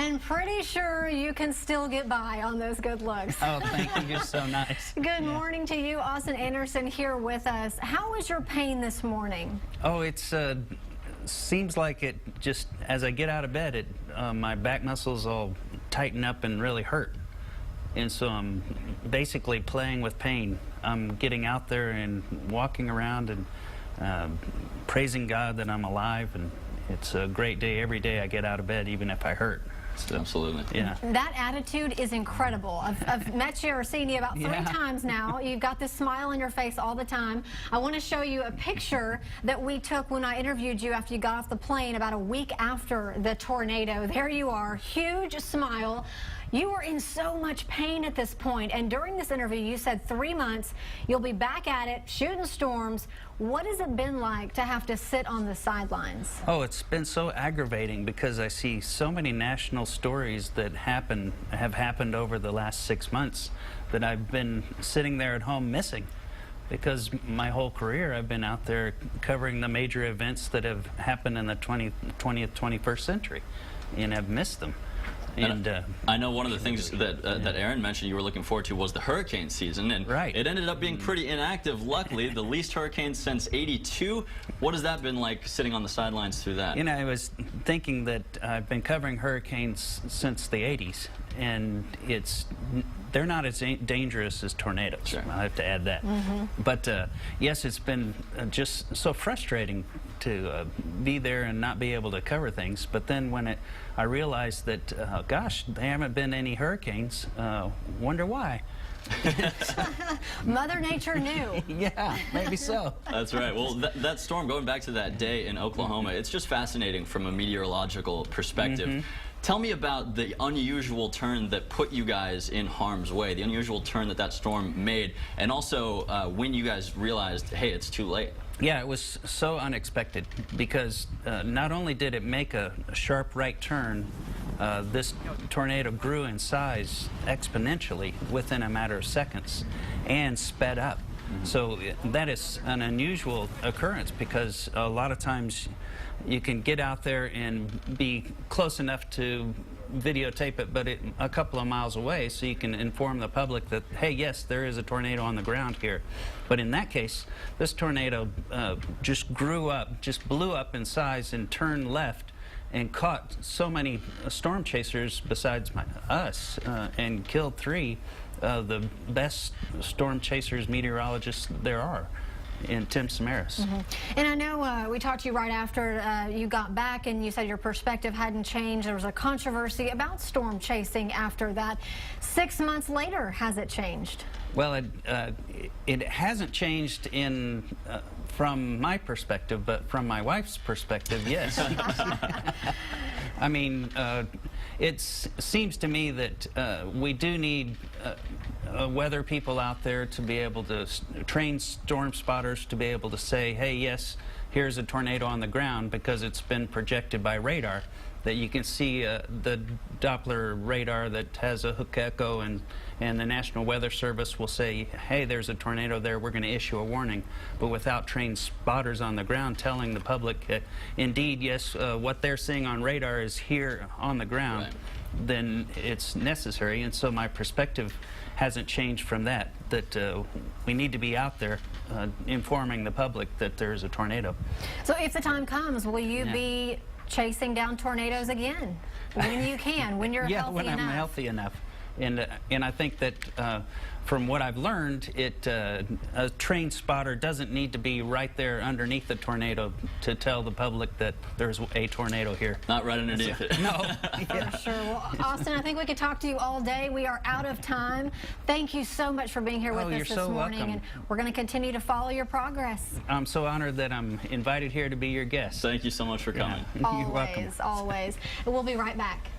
And pretty sure you can still get by on those good looks. Oh, thank you. You're so nice. Good morning to you, Austin Anderson, here with us. How was your pain this morning? Oh, it's seems like it just, as I get out of bed, my back muscles all tighten up and really hurt. And so I'm basically playing with pain. I'm getting out there and walking around and praising God that I'm alive, and it's a great day every day I get out of bed, even if I hurt. So, absolutely. Yeah. That attitude is incredible. I've met you or seen you about three times now. You've got this smile on your face all the time. I want to show you a picture that we took when I interviewed you after you got off the plane about a week after the tornado. There you are, huge smile. You were in so much pain at this point, and during this interview you said 3 months you'll be back at it, shooting storms. What has it been like to have to sit on the sidelines? Oh, it's been so aggravating because I see so many national stories that have happened over the last 6 months that I've been sitting there at home missing. Because my whole career I've been out there covering the major events that have happened in the 20th, 21st century, and I've missed them. And I know one of the things that Erin mentioned you were looking forward to was the hurricane season, and it ended up being pretty inactive, luckily. The least hurricanes since '82. What has that been like, sitting on the sidelines through that? You know, I was thinking that I've been covering hurricanes since the 80s, and they're not as dangerous as tornadoes. Sure. I have to add that. But yes, it's been just so frustrating to be there and not be able to cover things. But then when I realized that, gosh, there haven't been any hurricanes, wonder why. Mother Nature knew. Yeah, maybe so. That's right. Well, that storm, going back to that day in Oklahoma, it's just fascinating from a meteorological perspective. Tell me about the unusual turn that put you guys in harm's way, the unusual turn that storm made, and also when you guys realized, hey, it's too late. Yeah, it was so unexpected because not only did it make a sharp right turn, this tornado grew in size exponentially within a matter of seconds and sped up. So that is an unusual occurrence because a lot of times you can get out there and be close enough to videotape it, but a couple of miles away, so you can inform the public that, hey, yes, there is a tornado on the ground here. But in that case, this tornado just grew up, just blew up in size and turned left and caught so many storm chasers besides us and killed 3 of the best storm chasers, meteorologists there are, in Tim Samaras. And I know we talked to you right after you got back, and you said your perspective hadn't changed. There was a controversy about storm chasing after that. 6 months later, has it changed? Well, it hasn't changed from my perspective, but from my wife's perspective, yes. I mean, it seems to me that we do need weather people out there to be able to train storm spotters to be able to say, hey, yes, here's a tornado on the ground, because it's been projected by radar that you can see the Doppler radar that has a hook echo, and the National Weather Service will say, hey, there's a tornado there, we're going to issue a warning. But without trained spotters on the ground telling the public, indeed, yes, what they're seeing on radar is here on the ground, then it's necessary. And so my perspective hasn't changed from that we need to be out there informing the public that there's a tornado. So if the time comes, will you be chasing down tornadoes again when you can, when you're healthy enough? Yeah, when I'm healthy enough. And I think that from what I've learned, a trained spotter doesn't need to be right there underneath the tornado to tell the public that there's a tornado here. Not right underneath it. No. For sure. Well, Austin, I think we could talk to you all day. We are out of time. Thank you so much for being here with us this morning. Welcome. And we're going to continue to follow your progress. I'm so honored that I'm invited here to be your guest. Thank you so much for coming. You're welcome. Always. We'll be right back.